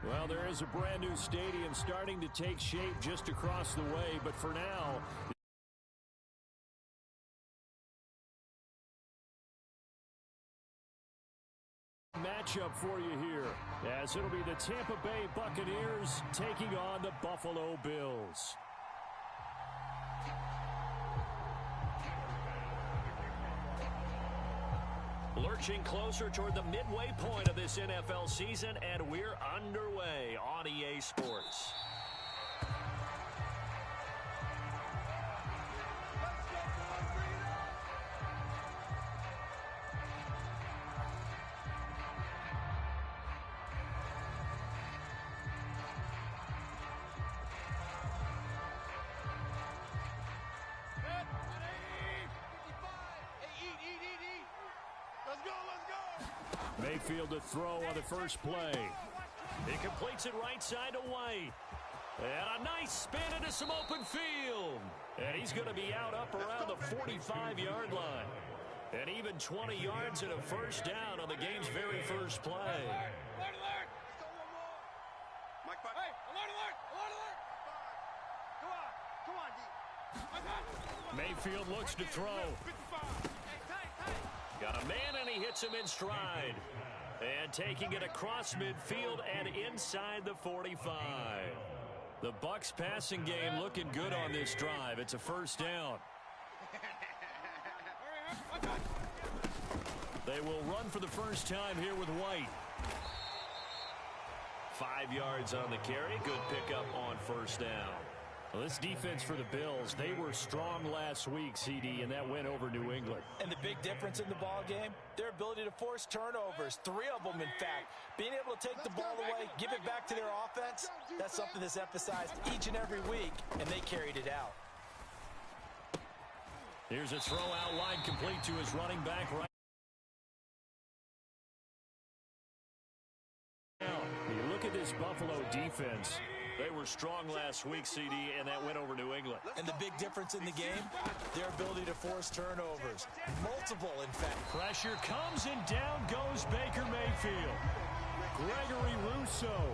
Well, there is a brand new stadium starting to take shape just across the way, but for now, matchup for you here, as it'll be the Tampa Bay Buccaneers taking on the Buffalo Bills. Lurching closer toward the midway point of this NFL season, and we're underway on EA Sports. Mayfield to throw on the first play. He completes it right side to White. And a nice spin into some open field. And he's going to be out up around the 45-yard line. And even 20 yards and a first down on the game's very first play. Alert, alert! Mike, hey, alert, alert! Alert, alert! Come on, D. Mayfield looks to throw. Got a man, and he hits him in stride. And taking it across midfield and inside the 45. The Bucs passing game looking good on this drive. It's a first down. They will run for the first time here with White. 5 yards on the carry. Good pickup on first down. Well, this defense for the Bills, they were strong last week, CD, and that went over New England. And the big difference in the ball game, their ability to force turnovers, 3 of them, in fact. Being able to take the ball away, give it back to their offense, that's something that's emphasized each and every week, and they carried it out. Here's a throw out line complete to his running back right. Now, you look at this Buffalo defense. They were strong last week, CD, and that went over New England. And the big difference in the game, their ability to force turnovers. Multiple, in fact. Pressure comes, and down goes Baker Mayfield. Gregory Rousseau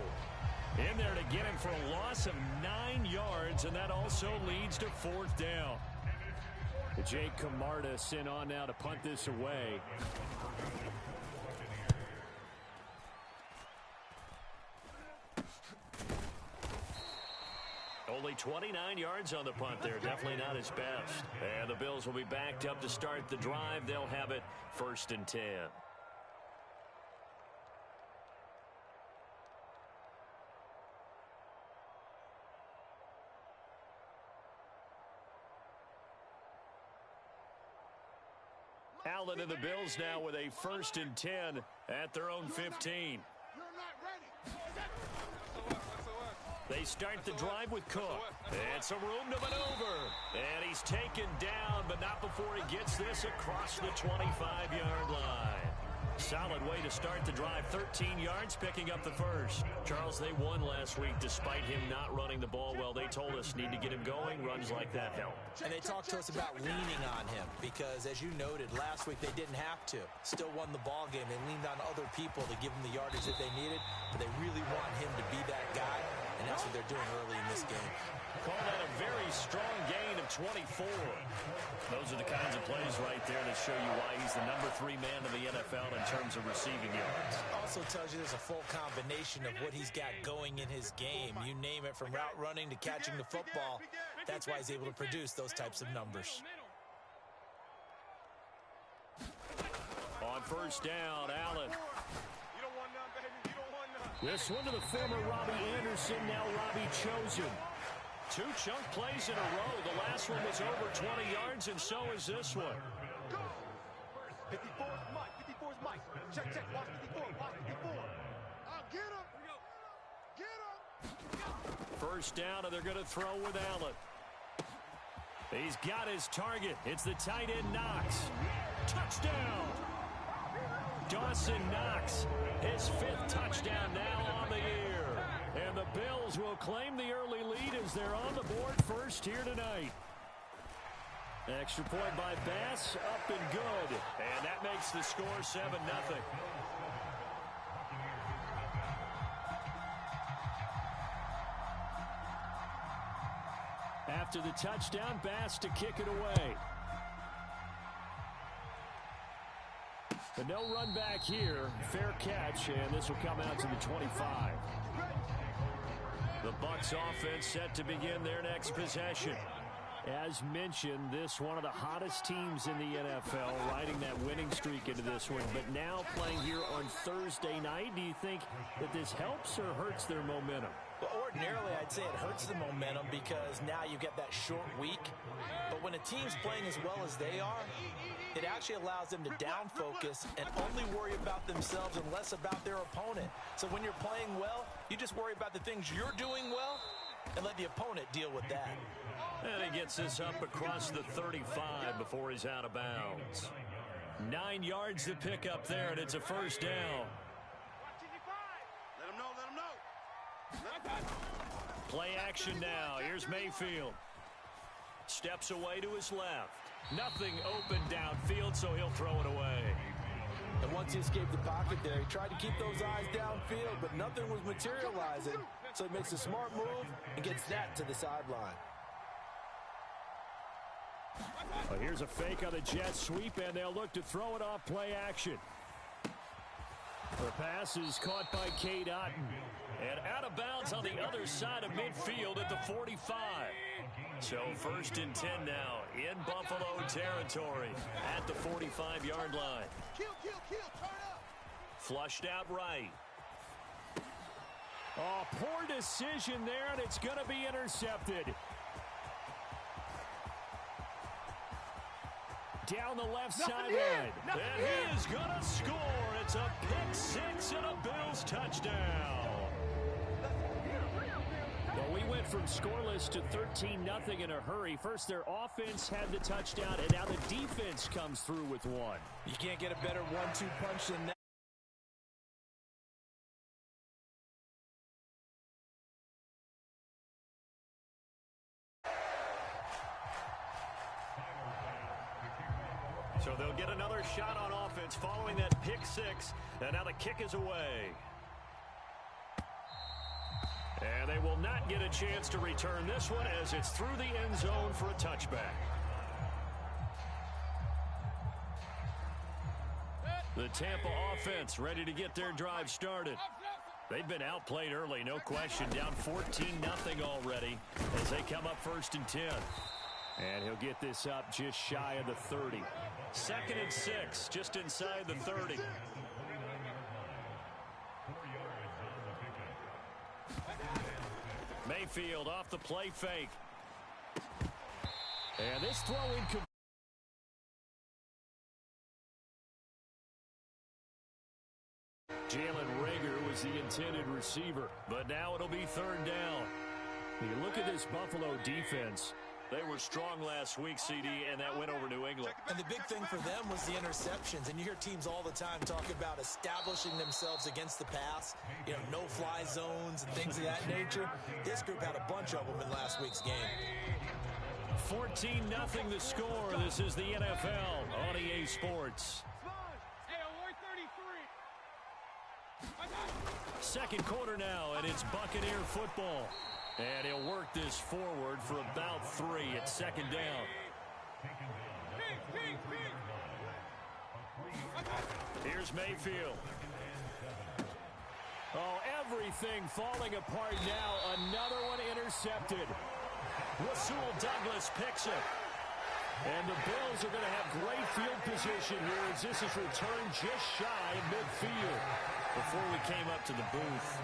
in there to get him for a loss of 9 yards, and that also leads to fourth down. Jake Camarda sent on now to punt this away. Only 29 yards on the punt there. Definitely not his best. And the Bills will be backed up to start the drive. They'll have it 1st and 10. Allen and the Bills now with a 1st and 10 at their own 15. They start the drive with Cook. And some room to maneuver. And he's taken down, but not before he gets this across the 25-yard line. Solid way to start the drive. 13 yards, picking up the first. Charles, they won last week despite him not running the ball well. They told us need to get him going. Runs like that help. And they talked to us about leaning on him because, as you noted, last week they didn't have to. Still won the ball game. They leaned on other people to give them the yardage that they needed, but they really want him to be that guy, and that's what they're doing early in this game. Call that a very strong gain of 24. Those are the kinds of plays right there that show you why he's the number 3 man in the NFL in terms of receiving yards. Also tells you there's a full combination of what he's got going in his game. You name it, from route running to catching the football. That's why he's able to produce those types of numbers. On first down, Allen. This one to the former Robbie Anderson, now Robbie Chosen. 2 chunk plays in a row. The last one was over 20 yards, and so is this one. 54 is Mike. 54 is Mike. Check, check. Watch 54. Watch 54. Get him. Get him. First down, and they're going to throw with Allen. He's got his target. It's the tight end, Knox. Touchdown. Dawson Knox, his 5th touchdown now on the year. And the Bills will claim the early lead as they're on the board first here tonight. Extra point by Bass, up and good. And that makes the score 7-0. After the touchdown, Bass to kick it away. But no run back here. Fair catch, and this will come out to the 25. The Bucs offense set to begin their next possession. As mentioned, this one of the hottest teams in the NFL, riding that winning streak into this one. But now playing here on Thursday night, do you think that this helps or hurts their momentum? Well, ordinarily, I'd say it hurts the momentum because now you get that short week. But when a team's playing as well as they are, it actually allows them to down focus and only worry about themselves and less about their opponent. So when you're playing well, you just worry about the things you're doing well and let the opponent deal with that. And he gets this up across the 35 before he's out of bounds. 9 yards to pick up there, and it's a first down. Let him know. Play action now. Here's Mayfield. Steps away to his left. Nothing open downfield, so he'll throw it away. And once he escaped the pocket there, he tried to keep those eyes downfield, but nothing was materializing. So he makes a smart move and gets that to the sideline. Well, here's a fake on the jet sweep, and they'll look to throw it off play action. The pass is caught by Cade Otton. And out of bounds on the other side of midfield at the 45. So 1st and 10 now in Buffalo territory at the 45-yard line. Kill, turn up. Flushed out right. Oh, poor decision there, and it's going to be intercepted. Down the left sideline. And he is going to score. It's a pick six and a Bills touchdown. Well, we went from scoreless to 13-0 in a hurry. First, their offense had the touchdown, and now the defense comes through with one. You can't get a better 1-2 punch than that. So they'll get another shot on offense following that pick six, and now the kick is away. And they will not get a chance to return this one as it's through the end zone for a touchback. The Tampa offense ready to get their drive started. They've been outplayed early, no question. Down 14-0 already as they come up 1st and 10. And he'll get this up just shy of the 30. 2nd and 6, just inside the 30. Mayfield off the play fake. And this throw incomplete. Jalen Reagor was the intended receiver, but now it'll be 3rd down. You look at this Buffalo defense. They were strong last week, CD, and that went over New England. And the big thing for them was the interceptions. And you hear teams all the time talk about establishing themselves against the pass, you know, no-fly zones and things of that nature. This group had a bunch of them in last week's game. 14-0 the score. This is the NFL on EA Sports. Second quarter now, and it's Buccaneer football. And he'll work this forward for about 3 at 2nd down. Here's Mayfield. Oh, everything falling apart now. Another one intercepted. Rasul Douglas picks it. And the Bills are going to have great field position here as this is returned just shy of midfield. Before we came up to the booth,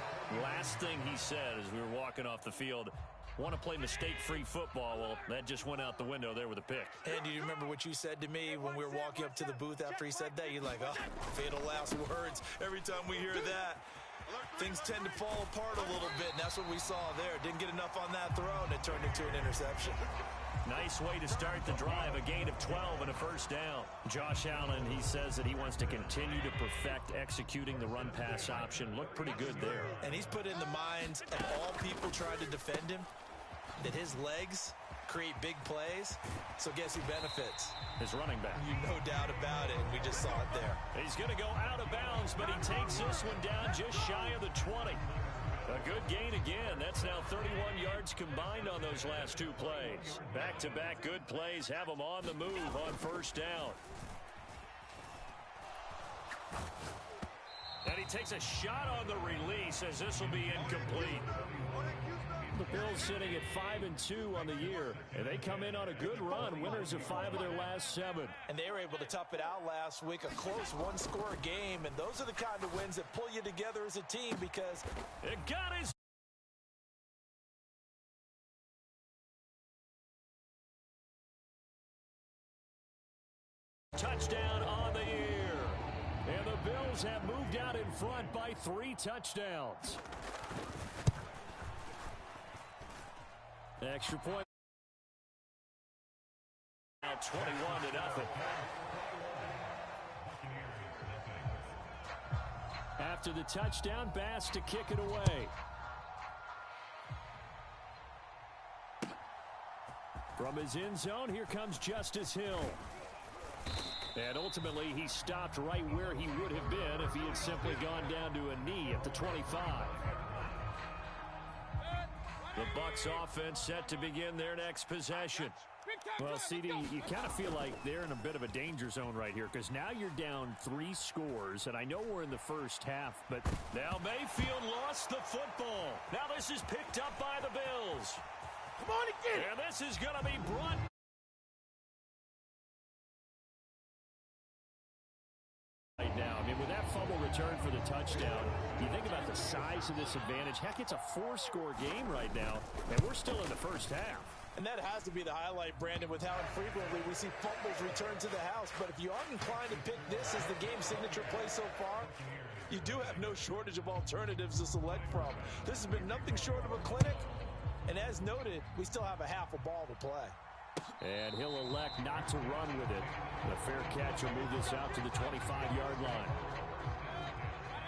last thing he said as we were walking off the field, want to play mistake-free football. Well, that just went out the window there with a pick. And do you remember what you said to me when we were walking up to the booth after he said that? You're like, oh, fatal last words. Every time we hear that, things tend to fall apart a little bit, and that's what we saw there. Didn't get enough on that throw, and it turned into an interception. Nice way to start the drive, a gain of 12 and a 1st down. Josh Allen, he says that he wants to continue to perfect executing the run-pass option. Looked pretty good there. And he's put in the minds of all people trying to defend him that his legs create big plays. So guess who benefits? His running back. No doubt about it. We just saw it there. He's going to go out of bounds, but he takes this one down just shy of the 20. A good gain again. That's now 31 yards combined on those last two plays. Back-to-back good plays have them on the move on first down. And he takes a shot on the release as this will be incomplete. The Bills sitting at 5-2 on the year, and they come in on a good run, winners of 5 of their last 7. And they were able to tough it out last week, a close one-score game, and those are the kind of wins that pull you together as a team because it got his touchdown on the year. And the Bills have moved out in front by 3 touchdowns. Extra point. Now 21-0. After the touchdown, Bass to kick it away. From his end zone, here comes Justice Hill. And ultimately, he stopped right where he would have been if he had simply gone down to a knee at the 25. The Bucs offense set to begin their next possession. Well, CD, you kind of feel like they're in a bit of a danger zone right here because now you're down 3 scores, and I know we're in the first half, but now Mayfield lost the football. Now this is picked up by the Bills. Come on again. And this is going to be brought right now. I mean, with that fumble return for the touchdown, you think about the size of this advantage. Heck, it's a 4-score game right now, and we're still in the first half. And that has to be the highlight, Brandon, with how infrequently we see fumbles return to the house. But if you aren't inclined to pick this as the game signature play so far, you do have no shortage of alternatives to select from. This has been nothing short of a clinic. And as noted, we still have a half a ball to play. And he'll elect not to run with it. A fair catch will move this out to the 25-yard line.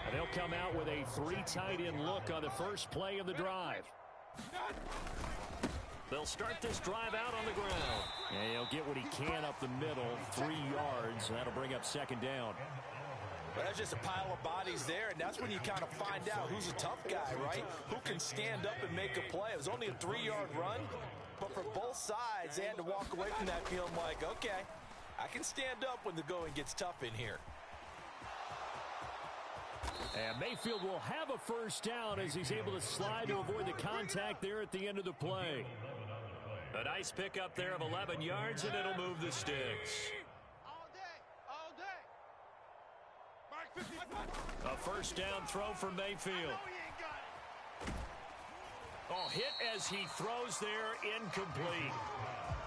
And they'll come out with a 3 tight end look on the first play of the drive. They'll start this drive out on the ground. And he'll get what he can up the middle, 3 yards. And that'll bring up second down. But that's just a pile of bodies there, and that's when you kind of find out who's a tough guy, right? Who can stand up and make a play. It was only a 3-yard run, but for both sides, they had to walk away from that feeling like, okay, I can stand up when the going gets tough in here. And Mayfield will have a first down as he's able to slide to avoid the contact there at the end of the play. A nice pickup there of 11 yards, and it'll move the sticks. A first down throw for Mayfield. Oh, hit as he throws there, incomplete.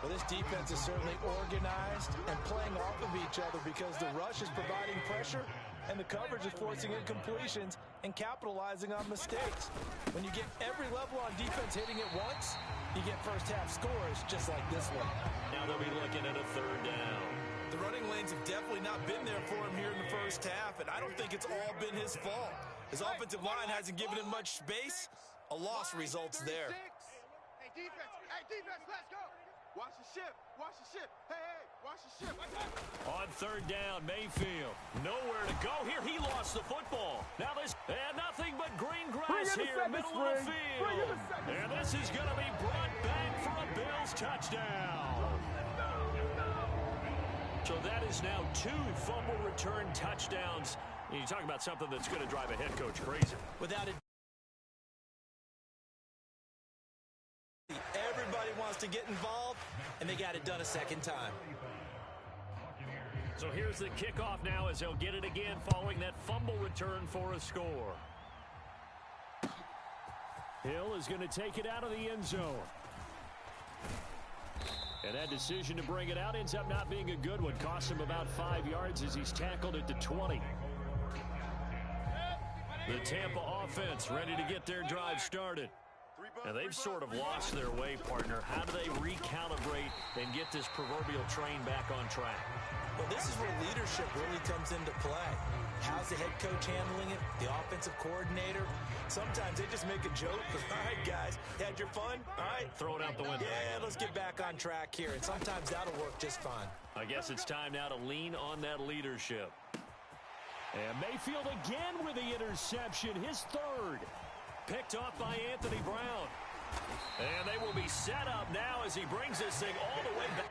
Well, this defense is certainly organized and playing off of each other because the rush is providing pressure and the coverage is forcing incompletions and capitalizing on mistakes. When you get every level on defense hitting at once, you get first half scores just like this one. Now they'll be looking at a third down. The running lanes have definitely not been there for him here in the first half, and I don't think it's all been his fault. His offensive line hasn't given him much space. A loss results there. Hey, defense, let's go. Watch the ship, watch the ship. Hey, watch the ship. On third down, Mayfield. Nowhere to go here. He lost the football. Now this, and nothing but green grass here, middle of the field. And this is going to be brought back for a Bills touchdown. So that is now 2 fumble return touchdowns. And you talk about something that's going to drive a head coach crazy. Without it, everybody wants to get involved, and they got it done a second time. So here's the kickoff now as they'll get it again following that fumble return for a score. Hill is going to take it out of the end zone. And that decision to bring it out ends up not being a good one. Costs him about 5 yards as he's tackled at the 20. The Tampa offense ready to get their drive started. Now they've sort of lost their way, partner. How do they recalibrate and get this proverbial train back on track? Well, this is where leadership really comes into play. How's the head coach handling it? The offensive coordinator? Sometimes they just make a joke. All right, guys, had your fun? All right. Throw it out the window. Yeah, let's get back on track here. And sometimes that'll work just fine. I guess it's time now to lean on that leadership. And Mayfield again with the interception, his third. Picked off by Anthony Brown. And they will be set up now as he brings this thing all the way back.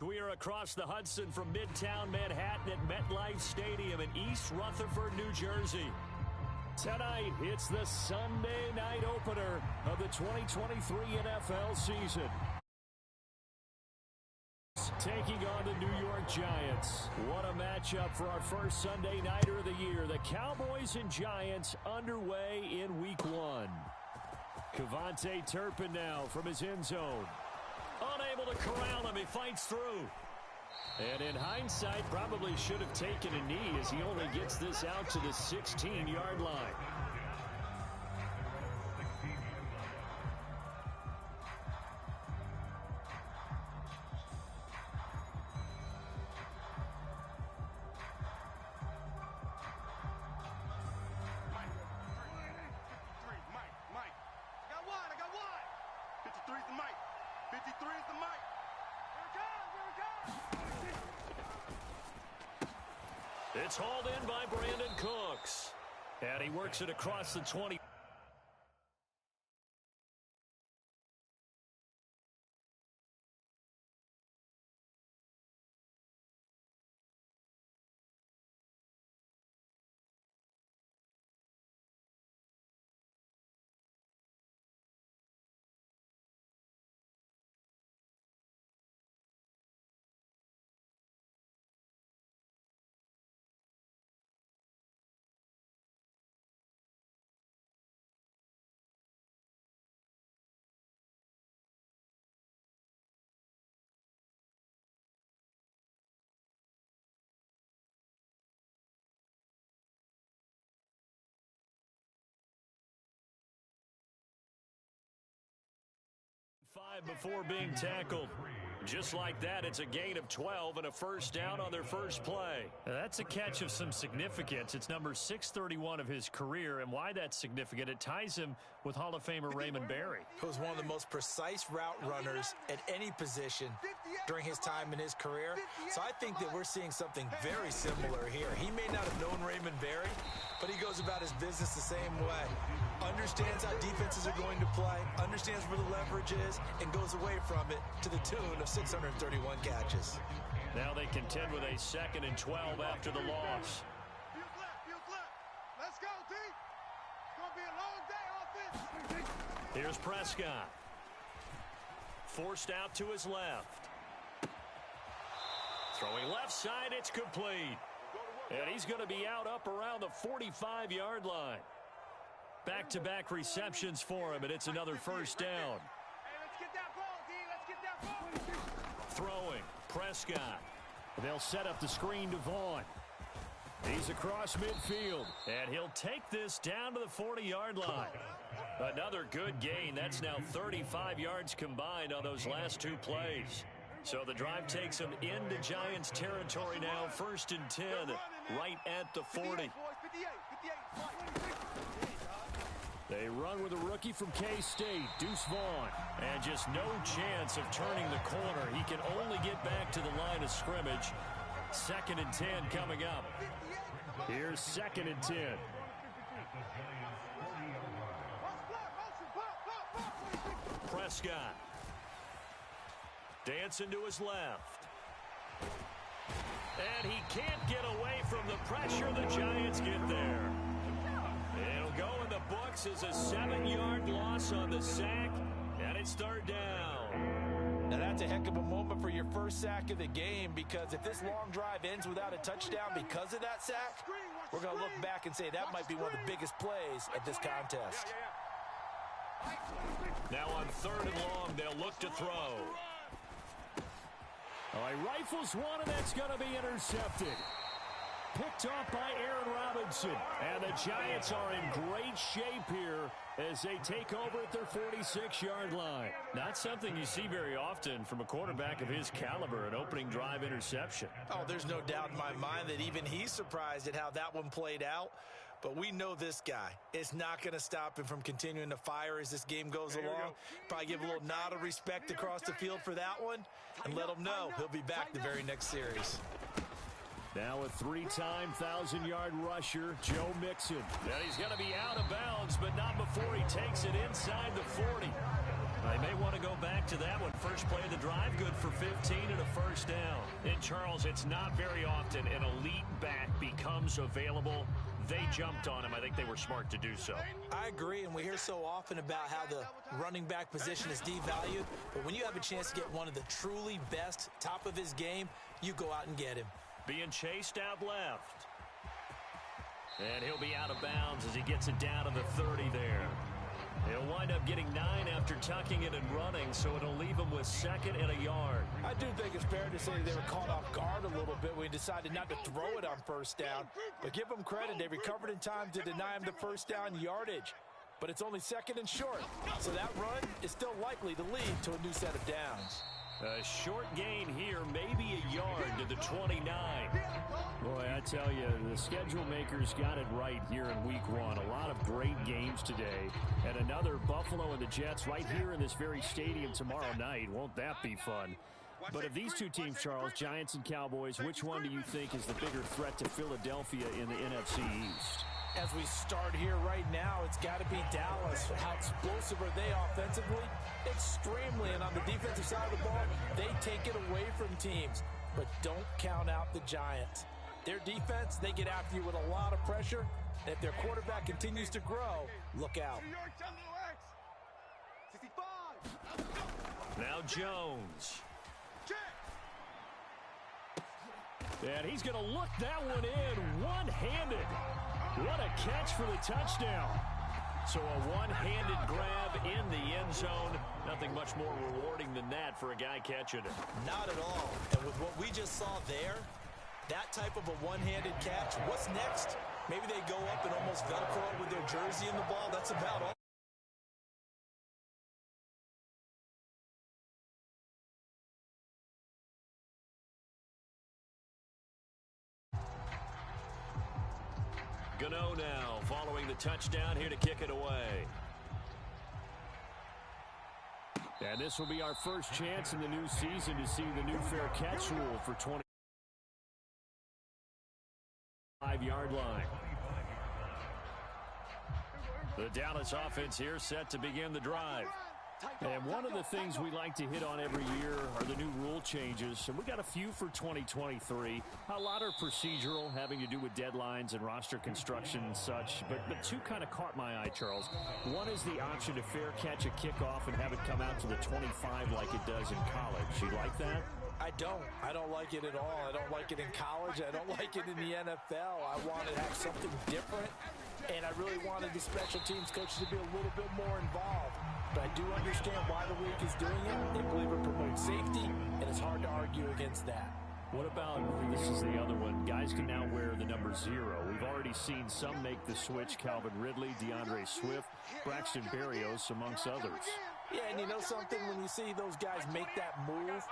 We are across the Hudson from Midtown Manhattan at MetLife Stadium in East Rutherford, New Jersey. Tonight, it's the Sunday night opener of the 2023 NFL season. Taking on the New York Giants. What a matchup for our first Sunday nighter of the year. The Cowboys and Giants underway in Week 1. Cavante Turpin now from his end zone. Unable to corral him. He fights through. And in hindsight, probably should have taken a knee as he only gets this out to the 16-yard line. It's hauled in by Brandon Cooks. And he works it across the 20. Five before being tackled. Just like that, it's a gain of 12 and a first down on their first play. That's a catch of some significance. It's number 631 of his career, and why that's significant, it ties him with Hall of Famer Raymond Berry. He was one of the most precise route runners at any position during his time in his career. So I think that we're seeing something very similar here. He may not have known Raymond Berry, but he goes about his business the same way. Understands how defenses are going to play, understands where the leverage is, and goes away from it to the tune of 631 catches. Now they contend with a 2nd and 12 after the loss. Let's go, D. It's going to be a long day offense. Here's Prescott. Forced out to his left. Throwing left side, it's complete. And he's going to be out up around the 45-yard line. Back-to-back receptions for him, and it's another first down. Hey, let's get that ball, D. Let's get that ball. Throwing, Prescott. They'll set up the screen to Vaughn. He's across midfield, and he'll take this down to the 40-yard line. Another good gain. That's now 35 yards combined on those last two plays. So the drive takes him into Giants territory now, 1st and 10, right at the 40. They run with a rookie from K-State, Deuce Vaughn. And just no chance of turning the corner. He can only get back to the line of scrimmage. 2nd and 10 coming up. Here's 2nd and 10. Prescott. Dancing to his left. And he can't get away from the pressure. The Giants get there. It'll go in the books as a 7-yard loss on the sack, and it's 3rd down. Now that's a heck of a moment for your first sack of the game, because if this long drive ends without a touchdown because of that sack, we're going to look back and say that might be one of the biggest plays of this contest. Now on 3rd and long, they'll look to throw. Oh, he rifles one, and that's going to be intercepted. Picked off by Aaron Robinson. And the Giants are in great shape here as they take over at their 46-yard line. Not something you see very often from a quarterback of his caliber, an opening drive interception. Oh, there's no doubt in my mind that even he's surprised at how that one played out. But we know this guy. It's not going to stop him from continuing to fire as this game goes along. Probably give a little nod of respect across the field for that one, and let him know he'll be back the very next series. Now a 3-time 1,000-yard rusher, Joe Mixon. And he's going to be out of bounds, but not before he takes it inside the 40. They may want to go back to that one. First play of the drive, good for 15 and a first down. And, Charles, it's not very often an elite back becomes available. They jumped on him. I think they were smart to do so. I agree, and we hear so often about how the running back position is devalued. But when you have a chance to get one of the truly best, top of his game, you go out and get him. Being chased out left. And he'll be out of bounds as he gets it down to the 30 there. He'll wind up getting 9 after tucking it and running, so it'll leave him with 2nd and a yard. I do think it's fair to say they were caught off guard a little bit when he decided not to throw it on first down. But give them credit, they recovered in time to deny him the first down yardage. But it's only 2nd and short, so that run is still likely to lead to a new set of downs. A short gain here, maybe a yard to the 29. Boy, I tell you, the schedule makers got it right here in week 1. A lot of great games today. And another Buffalo and the Jets right here in this very stadium tomorrow night. Won't that be fun? But of these two teams, Charles, Giants and Cowboys, which one do you think is the bigger threat to Philadelphia in the NFC East? As we start here right now, it's got to be Dallas. How explosive are they offensively? Extremely. And on the defensive side of the ball, they take it away from teams. But don't count out the Giants. Their defense, they get after you with a lot of pressure. And if their quarterback continues to grow, look out. Now Jones. And he's going to look that one in one-handed. What a catch for the touchdown. So a one-handed grab in the end zone. Nothing much more rewarding than that for a guy catching it. Not at all. And with what we just saw there, that type of a one-handed catch, what's next? Maybe they go up and almost Velcro with their jersey in the ball. That's about all. Gano now following the touchdown here to kick it away. And this will be our first chance in the new season to see the new fair catch rule for 25-yard line. The Dallas offense here set to begin the drive. And one of the things we like to hit on every year are the new rule changes. And we got a few for 2023. A lot are procedural, having to do with deadlines and roster construction and such. But two kind of caught my eye, Charles. One is the option to fair catch a kickoff and have it come out to the 25 like it does in college. You like that? I don't like it at all. I don't like it in college. I don't like it in the NFL. I want to have something different. And I really wanted the special teams coaches to be a little bit more involved. But I do understand why the league is doing it. They believe it promotes safety, and it's hard to argue against that. What about, this is the other one, guys can now wear the number 0. We've already seen some make the switch, Calvin Ridley, DeAndre Swift, Braxton Berrios, amongst others. Yeah, and you know something? When you see those guys make that move,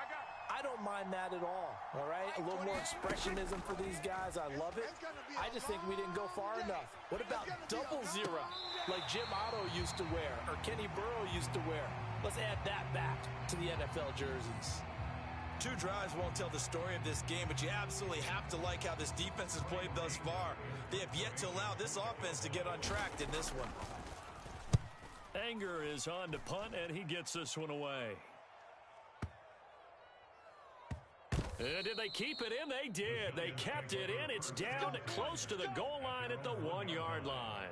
I don't mind that at all right? A little more expressionism for these guys. I love it. I just think we didn't go far enough. What about double 0, like Jim Otto used to wear or Kenny Burrow used to wear? Let's add that back to the NFL jerseys. 2 drives won't tell the story of this game, but you absolutely have to like how this defense has played thus far. They have yet to allow this offense to get untracked in this one. Anger is on to punt, and he gets this one away. Did they keep it in? They did. They kept it in. It's down close to the goal line at the 1-yard line.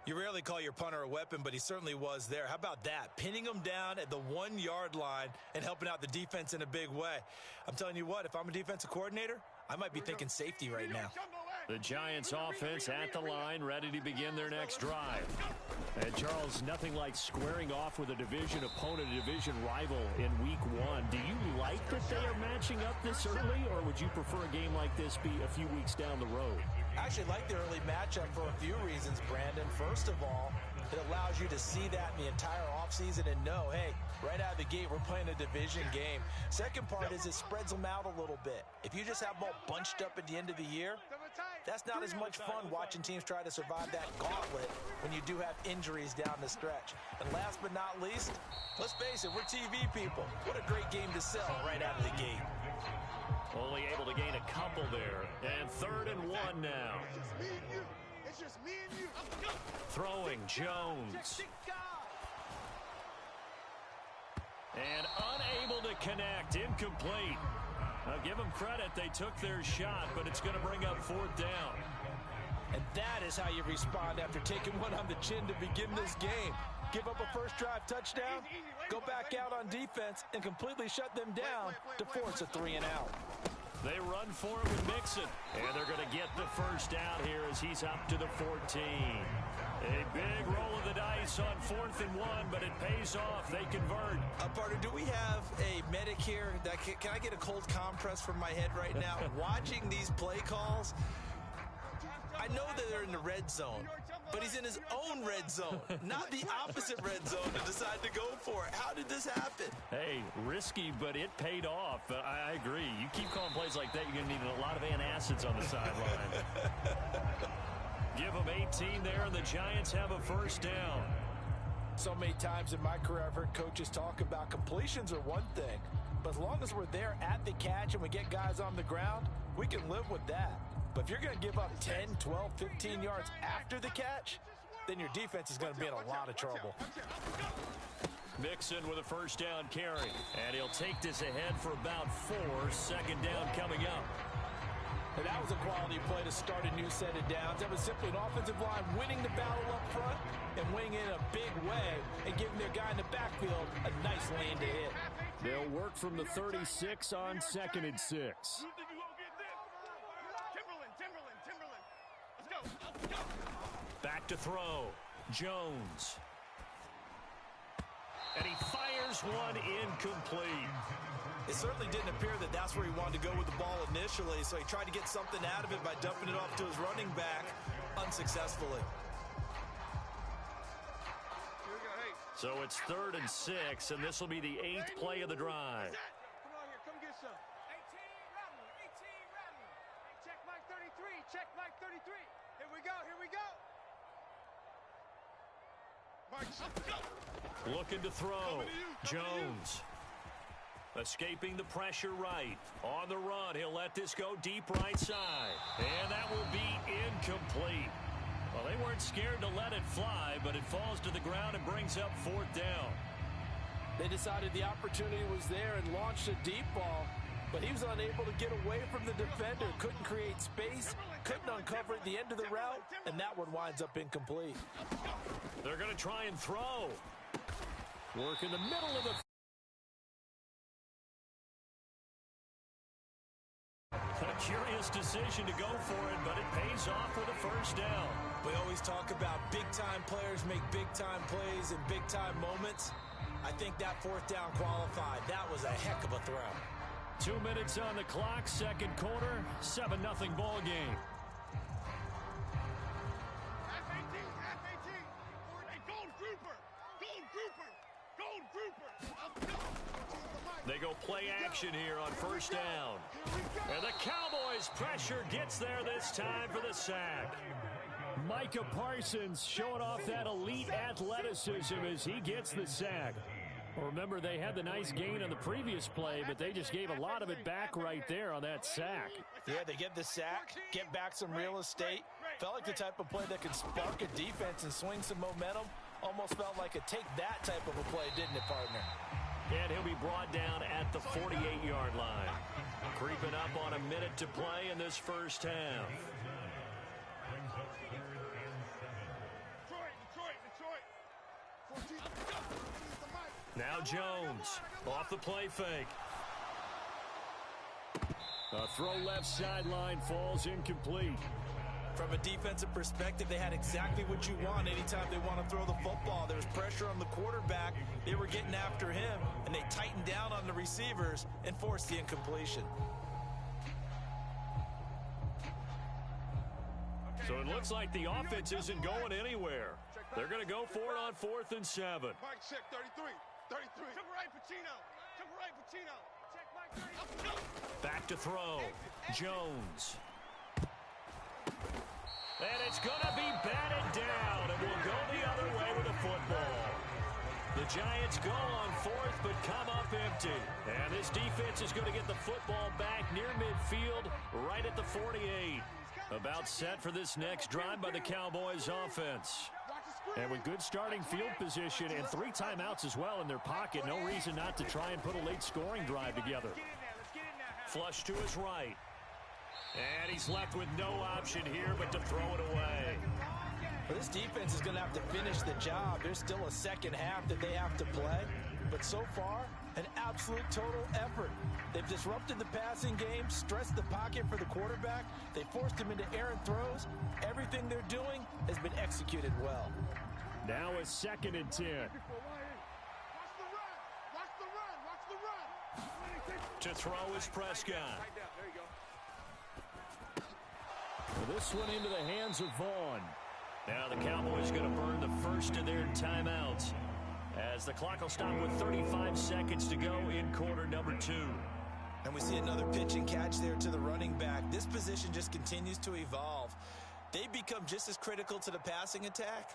You rarely call your punter a weapon, but he certainly was there. How about that? Pinning him down at the 1-yard line and helping out the defense in a big way. I'm telling you what, if I'm a defensive coordinator, I might be thinking safety right now. The Giants offense at the line, ready to begin their next drive. And Charles, nothing like squaring off with a division opponent, a division rival in week 1. Do you like that they are matching up this early, or would you prefer a game like this be a few weeks down the road? I actually like the early matchup for a few reasons, Brandon. First of all, it allows you to see that in the entire offseason and know, hey, right out of the gate, we're playing a division game. Second part is it spreads them out a little bit. If you just have them all bunched up at the end of the year, that's not as much fun watching teams try to survive that gauntlet when you do have injuries down the stretch. And last but not least, let's face it, we're TV people. What a great game to sell right out of the gate. Only able to gain a couple there. And 3rd and 1 now. It's just me and you. Throwing Jones. And unable to connect. Incomplete. Now, give them credit. They took their shot, but it's going to bring up 4th down. And that is how you respond after taking one on the chin to begin this game. Give up a first drive touchdown, go back out on defense, and completely shut them down to force a 3-and-out. They run for it with Mixon, and they're going to get the first down here as he's up to the 14. A big roll of the dice on 4th and 1, but it pays off. They convert. Partner, do we have a medic here? Can I get a cold compress from my head right now? Watching these play calls, I know that they're in the red zone, but he's in his own red zone, not the opposite red zone to decide to go for it. How did this happen? Hey, risky, but it paid off. I agree. You keep calling plays like that, you're going to need a lot of antacids on the sideline. Give them 18 there, and the Giants have a first down. So many times in my career, I've heard coaches talk about completions are one thing, but as long as we're there at the catch and we get guys on the ground, we can live with that. But if you're going to give up 10, 12, 15 yards after the catch, then your defense is going to be in a lot of trouble. Mixon with a first down carry, and he'll take this ahead for about 4. 2nd down coming up. And that was a quality play to start a new set of downs. That was simply an offensive line winning the battle up front and winning in a big way and giving their guy in the backfield a nice lane to hit. They'll work from the 36 on 2nd and 6. Back to throw. Jones. And he fires one incomplete. It certainly didn't appear that that's where he wanted to go with the ball initially, so he tried to get something out of it by dumping it off to his running back unsuccessfully. So it's 3rd and 6, and this will be the 8th play of the drive. Come on here, come get some. 18 Rattler. Check Mike 33, check Mike 33. Here we go, here we go. Mike, looking to throw. Jones. Escaping the pressure right. On the run, he'll let this go deep right side. And that will be incomplete. Well, they weren't scared to let it fly, but it falls to the ground and brings up 4th down. They decided the opportunity was there and launched a deep ball, but he was unable to get away from the defender, couldn't create space, couldn't uncover at the end of the route, and that one winds up incomplete. They're going to try and throw. Work in the middle of the... A curious decision to go for it, but it pays off with a first down. We always talk about big-time players make big-time plays in big-time moments. I think that 4th down qualified. That was a heck of a throw. 2 minutes on the clock, 2nd quarter, 7-0 ball game. They go play action here on first down. And the Cowboys' pressure gets there this time for the sack. Micah Parsons showing off that elite athleticism as he gets the sack. Well, remember, they had the nice gain on the previous play, but they just gave a lot of it back right there on that sack. Yeah, they get the sack, get back some real estate. Felt like the type of play that could spark a defense and swing some momentum. Almost felt like a take that type of a play, didn't it, partner? And he'll be brought down at the 48-yard line. Creeping up on a minute to play in this first half. Now Jones off the play fake. A throw left sideline falls incomplete. From a defensive perspective, they had exactly what you want anytime they want to throw the football. There was pressure on the quarterback. They were getting after him, and they tightened down on the receivers and forced the incompletion. So it looks like the offense isn't going anywhere. They're going to go for it on 4th and 7. Mike, check 33. 33. To the right, Pacino. To the right, Pacino. Check Mike 33. Back to throw. Jones. And it's going to be batted down, and we'll go the other way with the football. The Giants go on 4th, but come up empty. And this defense is going to get the football back near midfield, right at the 48. About set for this next drive by the Cowboys offense. Watch the And with good starting field position and 3 timeouts as well in their pocket, no reason not to try and put a late scoring drive together. Flush to his right. And he's left with no option here but to throw it away. Well, this defense is going to have to finish the job. There's still a second half that they have to play. But so far, an absolute total effort. They've disrupted the passing game, stressed the pocket for the quarterback. They forced him into errant throws. Everything they're doing has been executed well. Now a 2nd and 10. To throw is Prescott. This one into the hands of Vaughn. Now the Cowboys going to burn the first of their timeouts, as the clock will stop with 35 seconds to go in quarter number 2. And we see another pitch and catch there to the running back. This position just continues to evolve. They become just as critical to the passing attack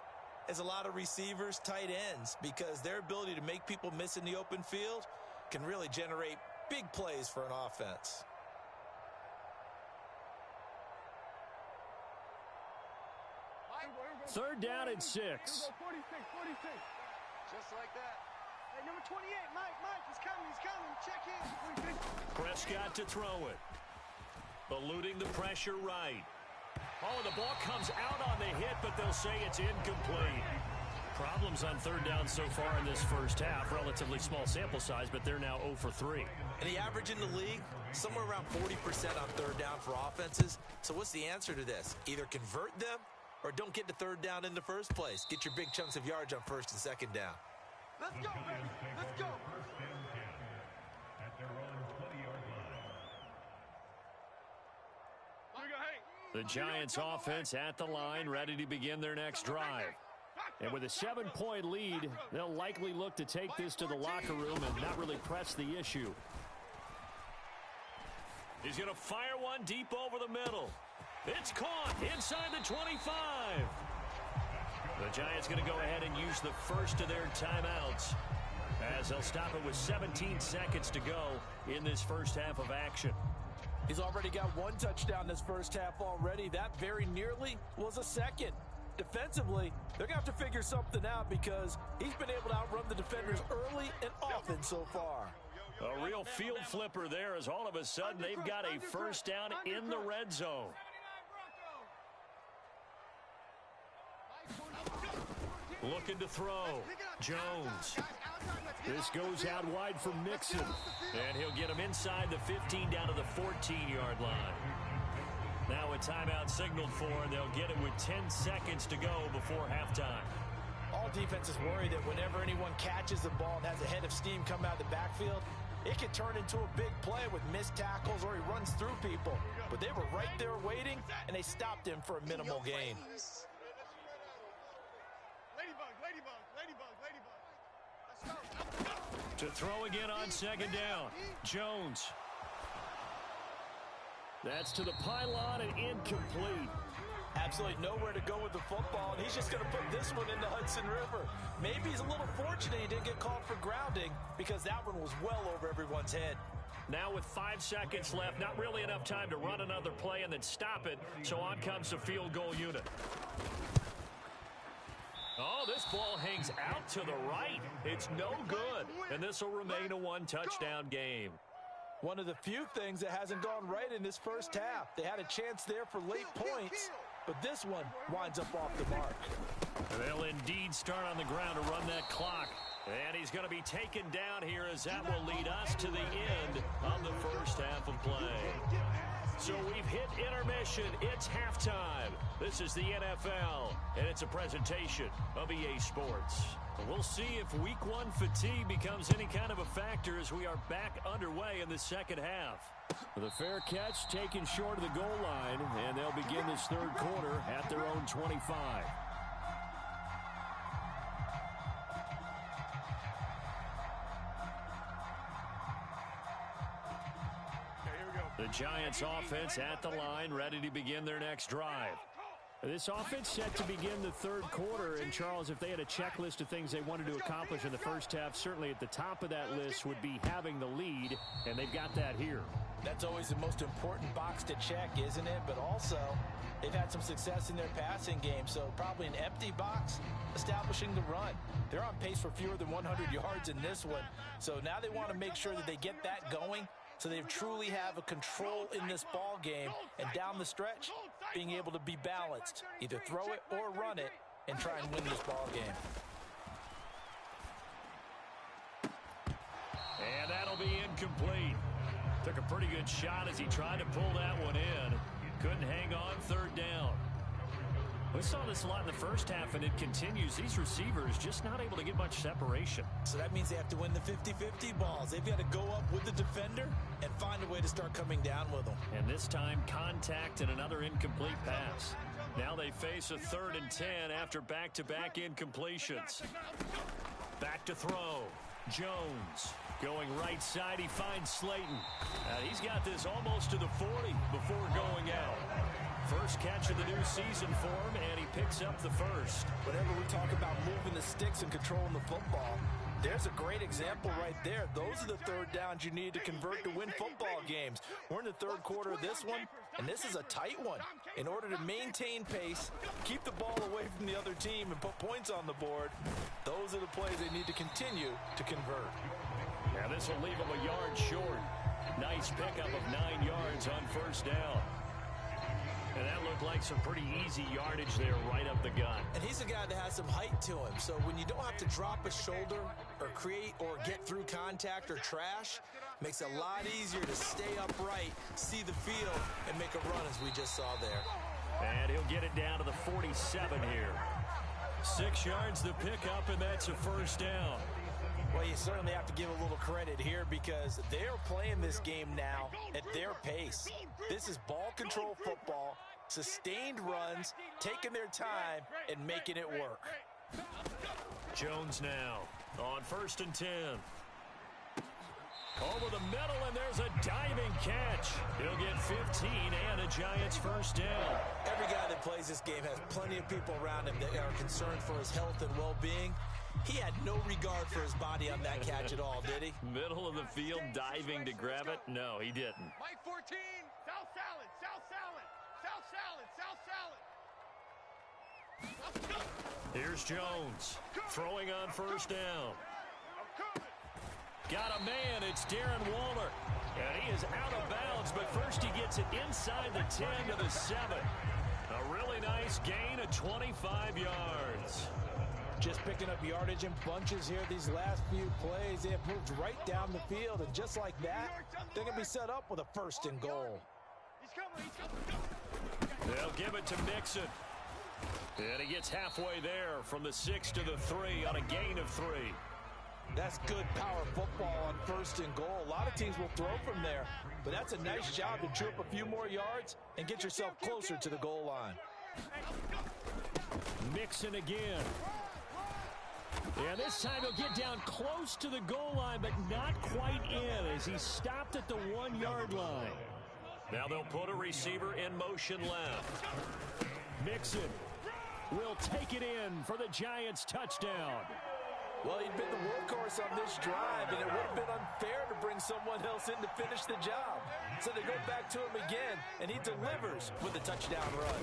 as a lot of receivers, tight ends, because their ability to make people miss in the open field can really generate big plays for an offense. Third down and 6. Just like that. Hey, number 28, Mike, he's coming. Check in. Prescott to throw it. Eluding the pressure right. Oh, the ball comes out on the hit, but they'll say it's incomplete. Problems on third down so far in this first half. Relatively small sample size, but they're now 0 for 3. And the average in the league, somewhere around 40% on third down for offenses. So what's the answer to this? Either convert them or don't get to third down in the first place. Get your big chunks of yards on first and second down. Let's go, baby. Let's go. The Giants offense at the line, ready to begin their next drive. And with a 7-point lead, they'll likely look to take this to the locker room and not really press the issue. He's going to fire one deep over the middle. It's caught inside the 25. The Giants going to go ahead and use the first of their timeouts, as they'll stop it with 17 seconds to go in this first half of action. He's already got 1 touchdown this first half already. That very nearly was a second. Defensively, they're going to have to figure something out, because he's been able to outrun the defenders early and often so far. A real field flipper there, as all of a sudden they've got a first down in the red zone. Looking to throw. Jones. This goes out wide for Mixon. And he'll get him inside the 15 down to the 14-yard line. Now a timeout signaled for, and they'll get it with 10 seconds to go before halftime. All defenses worry that whenever anyone catches the ball and has a head of steam come out of the backfield, it can turn into a big play with missed tackles or he runs through people. But they were right there waiting, and they stopped him for a minimal gain. To throw again on second down. Jones. That's to the pylon and incomplete. Absolutely nowhere to go with the football, and he's just going to put this one in the Hudson River. Maybe he's a little fortunate he didn't get called for grounding, because that one was well over everyone's head. Now with 5 seconds left, not really enough time to run another play and then stop it, so on comes the field goal unit. Oh, this ball hangs out to the right. It's no good, and this will remain a 1-touchdown game. One of the few things that hasn't gone right in this first half. They had a chance there for late points, but this one winds up off the mark. They'll indeed start on the ground to run that clock. And he's going to be taken down here, as that will lead us to the end of the first half of play. So we've hit intermission. It's halftime. This is the NFL, and it's a presentation of EA Sports. We'll see if Week 1 fatigue becomes any kind of a factor as we are back underway in the second half. The fair catch taken short of the goal line, and they'll begin this third quarter at their own 25. The Giants offense at the line, ready to begin their next drive. This offense set to begin the third quarter. And, Charles, if they had a checklist of things they wanted to accomplish in the first half, certainly at the top of that list would be having the lead, and they've got that here. That's always the most important box to check, isn't it? But also, they've had some success in their passing game, so probably an empty box establishing the run. They're on pace for fewer than 100 yards in this one, so now they want to make sure that they get that going so they truly have a control in this ball game, and down the stretch, being able to be balanced, either throw it or run it, and try and win this ball game. And that'll be incomplete. Took a pretty good shot as he tried to pull that one in. Couldn't hang on third down. We saw this a lot in the first half, and it continues. These receivers just not able to get much separation. So that means they have to win the 50-50 balls. They've got to go up with the defender and find a way to start coming down with them. And this time, contact and another incomplete pass. Now they face a 3rd and 10 after back-to-back incompletions. Back to throw. Jones going right side. He finds Slayton. He's got this almost to the 40 before going out. First catch of the new season for him, and he picks up the first. Whenever we talk about moving the sticks and controlling the football, there's a great example right there. Those are the third downs you need to convert to win football games. We're in the third quarter of this one, and this is a tight one. In order to maintain pace, keep the ball away from the other team, and put points on the board, those are the plays they need to continue to convert. Now this will leave him a yard short. Nice pickup of 9 yards on first down. And that looked like some pretty easy yardage there right up the gut. And he's a guy that has some height to him. So when you don't have to drop a shoulder or create or get through contact or trash, makes it a lot easier to stay upright, see the field, and make a run as we just saw there. And he'll get it down to the 47 here. 6 yards to pick up, and that's a first down. Well, you certainly have to give a little credit here because they're playing this game now at their pace. This is ball control football, sustained runs, taking their time, and making it work. Jones now on 1st and 10. Over the middle, and there's a diving catch. He'll get 15 and a Giants first down. Every guy that plays this game has plenty of people around him that are concerned for his health and well-being. He had no regard for his body on that catch at all, did he? Middle of the field, diving to grab it? No, he didn't. Mike 14, South Salad, South Salad, South Salad, South Salad. Here's Jones, throwing on first down. Got a man, it's Darren Waller. And he is out of bounds, but first he gets it inside the 10 to the 7. A really nice gain of 25 yards. Just picking up yardage in bunches here these last few plays. They have moved right down the field, and just like that, they're going to be set up with a 1st and goal. They'll give it to Mixon. And he gets halfway there from the 6 to the 3 on a gain of 3. That's good power football on 1st and goal. A lot of teams will throw from there, but that's a nice job to trip a few more yards and get yourself closer to the goal line. Mixon again. And this time he'll get down close to the goal line, but not quite in as he stopped at the 1 yard line. Now they'll put a receiver in motion left. Mixon will take it in for the Giants touchdown. Well, he'd been the workhorse on this drive, and it would have been unfair to bring someone else in to finish the job. So they go back to him again, and he delivers with a touchdown run.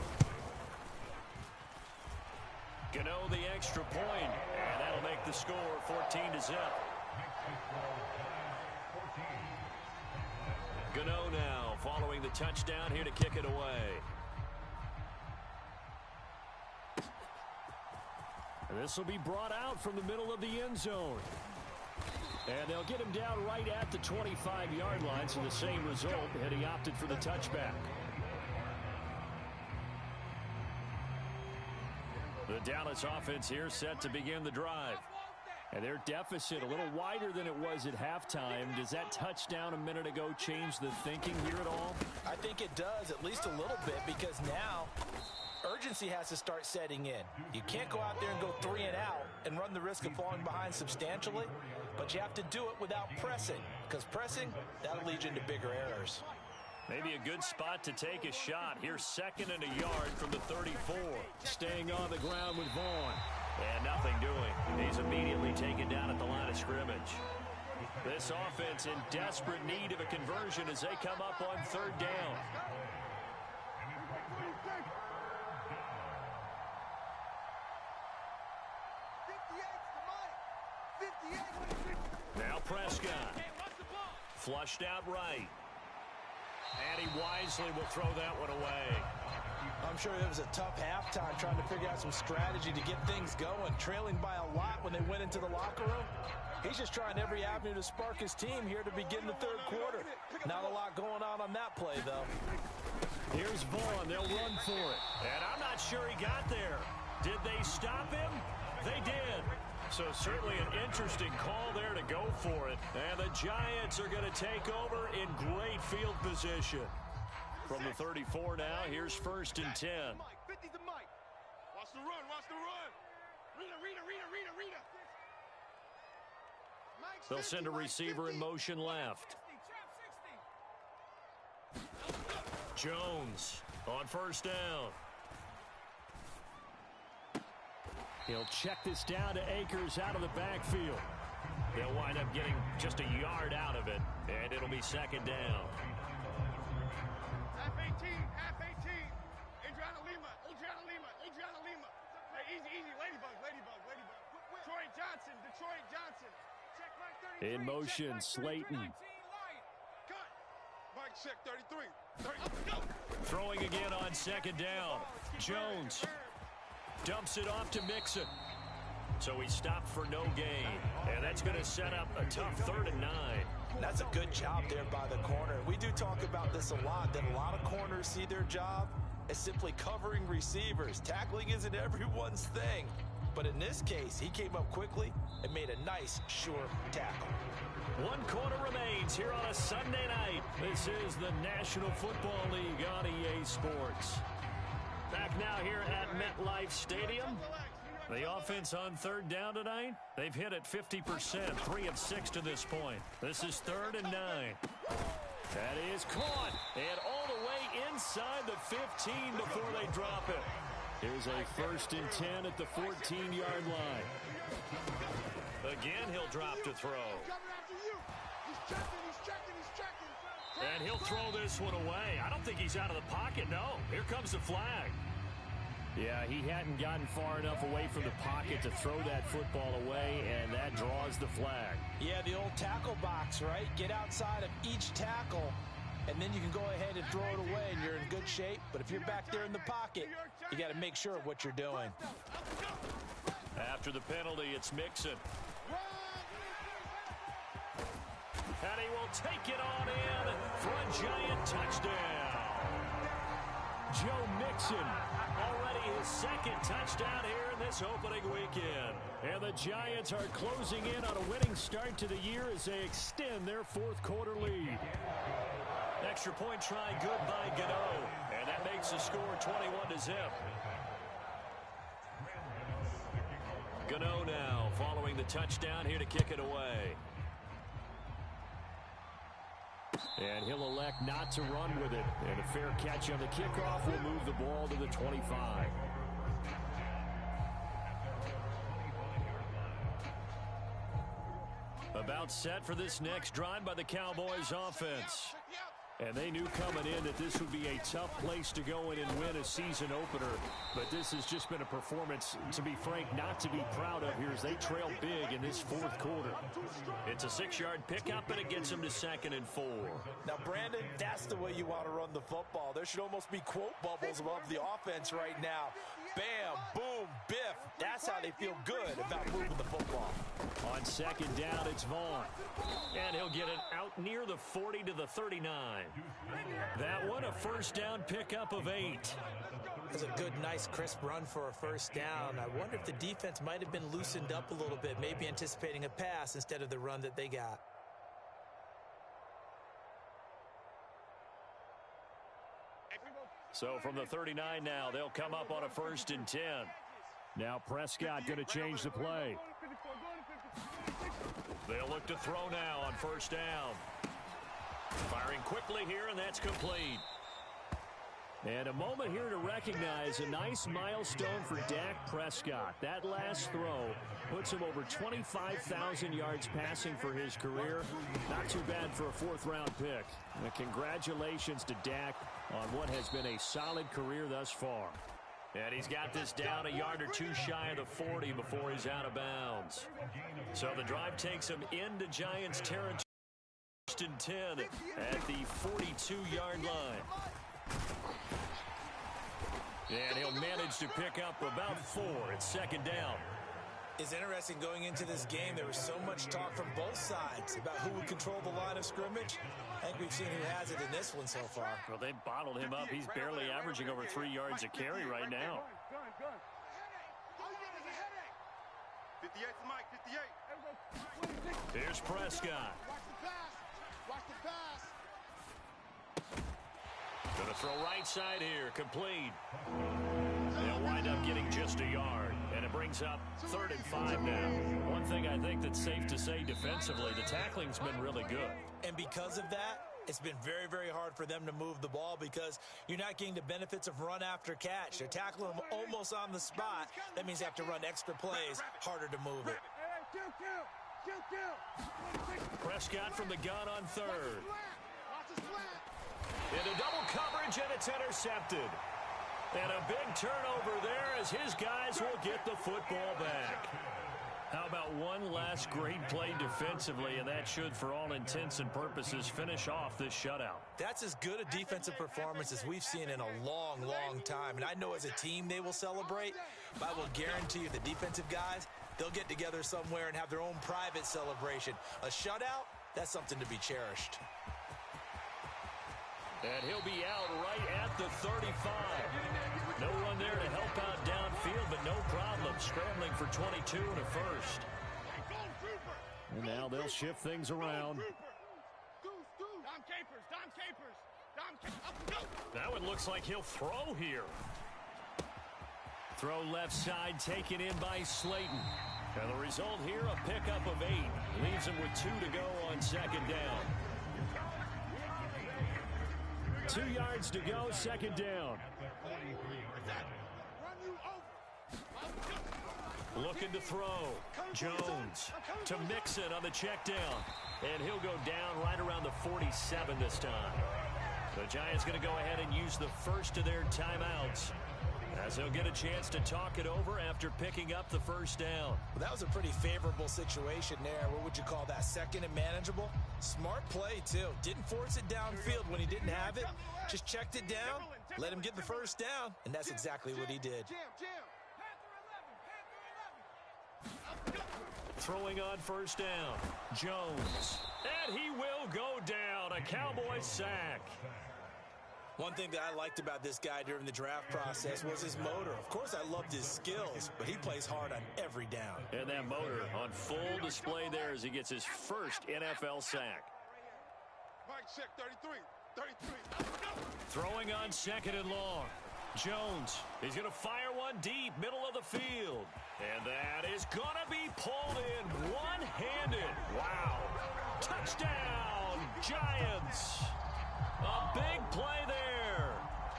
Gano the extra point, and that'll make the score 14-0. Gano now following the touchdown here to kick it away. And this will be brought out from the middle of the end zone. And they'll get him down right at the 25-yard line, so the same result, had he opted for the touchback. The Dallas offense here set to begin the drive. And their deficit a little wider than it was at halftime. Does that touchdown a minute ago change the thinking here at all? I think it does, at least a little bit, because now urgency has to start setting in. You can't go out there and go 3 and out and run the risk of falling behind substantially, but you have to do it without pressing, because pressing, that'll lead you into bigger errors. Maybe a good spot to take a shot. Here's 2nd and a yard from the 34. Staying on the ground with Vaughn. And nothing doing. He's immediately taken down at the line of scrimmage. This offense in desperate need of a conversion as they come up on 3rd down. Now Prescott. Flushed out right. And he wisely will throw that one away. I'm sure it was a tough halftime trying to figure out some strategy to get things going. Trailing by a lot when they went into the locker room. He's just trying every avenue to spark his team here to begin the 3rd quarter. Not a lot going on that play, though. Here's Vaughn. They'll run for it. And I'm not sure he got there. Did they stop him? They did. So certainly an interesting call there to go for it. And the Giants are going to take over in great field position. From the 34 now, here's 1st and 10. 50's the mic. Watch the run, watch the run. Rita. They'll send a receiver in motion left. Jones on 1st down. He'll check this down to Akers out of the backfield. They'll wind up getting just a yard out of it, and it'll be 2nd down. Half 18. Adriana Lima. Hey, easy. Ladybug. Detroit Johnson. Check Mike 33. In motion, Slayton. Cut. Mike check 33. Throwing again on 2nd down. Jones dumps it off to Mixon. So he stopped for no gain. And that's going to set up a tough 3rd and 9. That's a good job there by the corner. We do talk about this a lot, that a lot of corners see their job as simply covering receivers. Tackling isn't everyone's thing. But in this case, he came up quickly and made a nice, sure tackle. 1 quarter remains here on a Sunday night. This is the National Football League on EA Sports. Back now here at MetLife Stadium. The offense on 3rd down tonight, they've hit it 50%, 3 of 6 to this point. This is 3rd and 9. That is caught, and all the way inside the 15 before they drop it. Here's a 1st and 10 at the 14-yard line. Again, he'll drop to throw. And he'll throw this one away. I don't think he's out of the pocket, no. Here comes the flag. Yeah, he hadn't gotten far enough away from the pocket to throw that football away, and that draws the flag. Yeah, the old tackle box, right? Get outside of each tackle, and then you can go ahead and throw it away, and you're in good shape. But if you're back there in the pocket, you got to make sure of what you're doing. After the penalty, it's Mixon. And he will take it on in for a Giant touchdown. Joe Mixon, already his 2nd touchdown here in this opening weekend. And the Giants are closing in on a winning start to the year as they extend their 4th quarter lead. Extra point try good by Gano. And that makes the score 21-0. Gano now following the touchdown here to kick it away. And he'll elect not to run with it. And a fair catch on the kickoff will move the ball to the 25. About set for this next drive by the Cowboys offense. And they knew coming in that this would be a tough place to go in and win a season opener. But this has just been a performance, to be frank, not to be proud of here as they trail big in this 4th quarter. It's a 6-yard pickup, and it gets them to 2nd and 4. Now, Brandon, that's the way you want to run the football. There should almost be quote bubbles above the offense right now. Bam, boom, biff. That's how they feel good about moving the football. On 2nd down, it's Vaughn. And he'll get it out near the 40 to the 39. That one, a 1st down pickup of 8. That's a good, nice, crisp run for a 1st down. I wonder if the defense might have been loosened up a little bit, maybe anticipating a pass instead of the run that they got. So from the 39 now, they'll come up on a 1st and 10. Now Prescott going to change the play. They'll look to throw now on 1st down. Firing quickly here, and that's complete. And a moment here to recognize a nice milestone for Dak Prescott. That last throw puts him over 25,000 yards passing for his career. Not too bad for a fourth-round pick. And congratulations to Dak on what has been a solid career thus far. And he's got this down a yard or two shy of the 40 before he's out of bounds. So the drive takes him into Giants territory. 10 at the 42-yard line. And he'll manage to pick up about 4 at second down. It's interesting going into this game. There was so much talk from both sides about who would control the line of scrimmage. I think we've seen who has it in this one so far. Well, they bottled him up. He's barely averaging over 3 yards a carry right now. 58's Mike, 58. Here's Prescott. Watch the pass. Going to throw right side here. Complete. They'll wind up getting just a yard. And it brings up 3rd and 5 now. One thing I think that's safe to say defensively, the tackling's been really good. And because of that, it's been very, very hard for them to move the ball because you're not getting the benefits of run after catch. They're tackling them almost on the spot. That means they have to run extra plays, harder to move it. Prescott from the gun on 3rd. Into double coverage, and it's intercepted. And a big turnover there as his guys will get the football back. How about one last great play defensively, and that should, for all intents and purposes, finish off this shutout. That's as good a defensive performance as we've seen in a long, long time. And I know as a team they will celebrate, but I will guarantee you the defensive guys, they'll get together somewhere and have their own private celebration. A shutout, that's something to be cherished. And he'll be out right at the 35. No one there to help out downfield, but no problem. Scrambling for 22 and a first. And now they'll shift things around. Now it looks like he'll throw here. Throw left side taken in by Slayton. And the result here, a pickup of 8. Leaves him with 2 to go on second down. 2 yards to go, second down. Looking to throw. Jones to Mixon on the check down. And he'll go down right around the 47 this time. The Giants going to go ahead and use the first of their timeouts, as they'll get a chance to talk it over after picking up the first down. Well, that was a pretty favorable situation there. What would you call that? Second and manageable? Smart play, too. Didn't force it downfield when he didn't have it. Just checked it down, let him get the first down, and that's exactly what he did. Throwing on first down. Jones. And he will go down. A Cowboy sack. One thing that I liked about this guy during the draft process was his motor. Of course, I loved his skills, but he plays hard on every down. And that motor on full display there as he gets his first NFL sack. Mike, check 33. Throwing on second and long. Jones, he's going to fire one deep, middle of the field. And that is going to be pulled in one-handed. Wow. Touchdown, Giants. A big play there.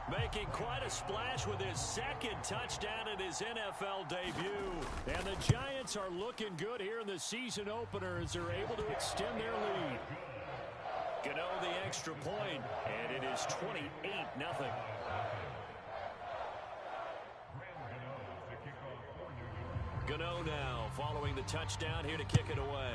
Making quite a splash with his second touchdown in his NFL debut. And the Giants are looking good here in the season opener as they're able to extend their lead. Gano the extra point, and it is 28-0. Gano now following the touchdown here to kick it away.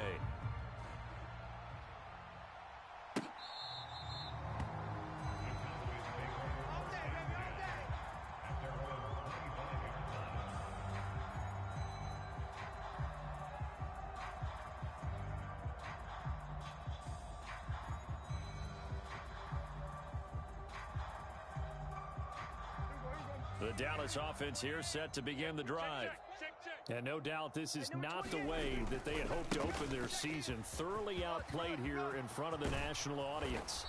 The Dallas offense here set to begin the drive. And no doubt this is not the way that they had hoped to open their season. Thoroughly outplayed here in front of the national audience.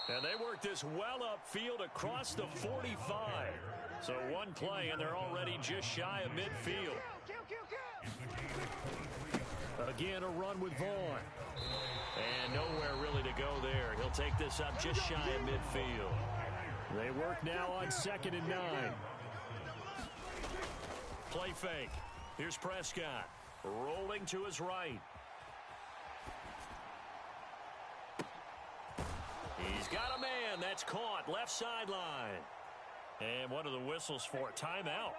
And they work this well upfield across the 45. So one play and they're already just shy of midfield. Again, a run with Vaughn. And nowhere really to go there. He'll take this up just shy of midfield. They work now on 2nd and 9. Play fake. Here's Prescott. Rolling to his right. He's got a man. That's caught. Left sideline. And what are the whistles for? Timeout.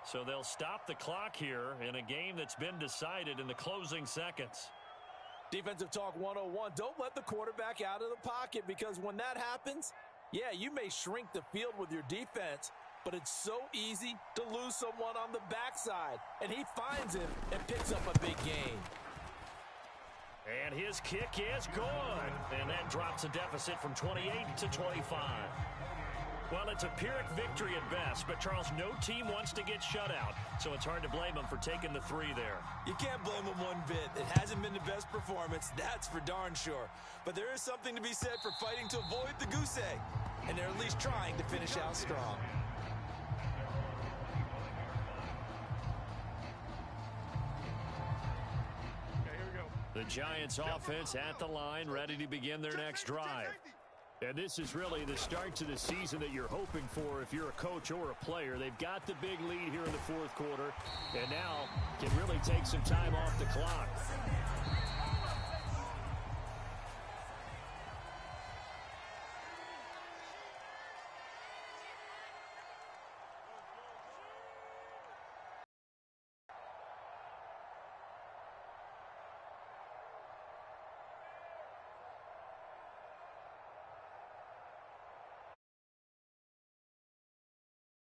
So they'll stop the clock here in a game that's been decided in the closing seconds. Defensive Talk 101, don't let the quarterback out of the pocket, because when that happens, yeah, you may shrink the field with your defense, but it's so easy to lose someone on the backside. And he finds him and picks up a big gain. And his kick is good. And that drops a deficit from 28 to 25. Well, it's a Pyrrhic victory at best, but Charles, no team wants to get shut out, so it's hard to blame them for taking the 3 there. You can't blame them one bit. It hasn't been the best performance, that's for darn sure. But there is something to be said for fighting to avoid the goose egg, and they're at least trying to finish out strong. The Giants offense at the line, ready to begin their next drive. And this is really the start to the season that you're hoping for if you're a coach or a player. They've got the big lead here in the 4th quarter, and now can really take some time off the clock.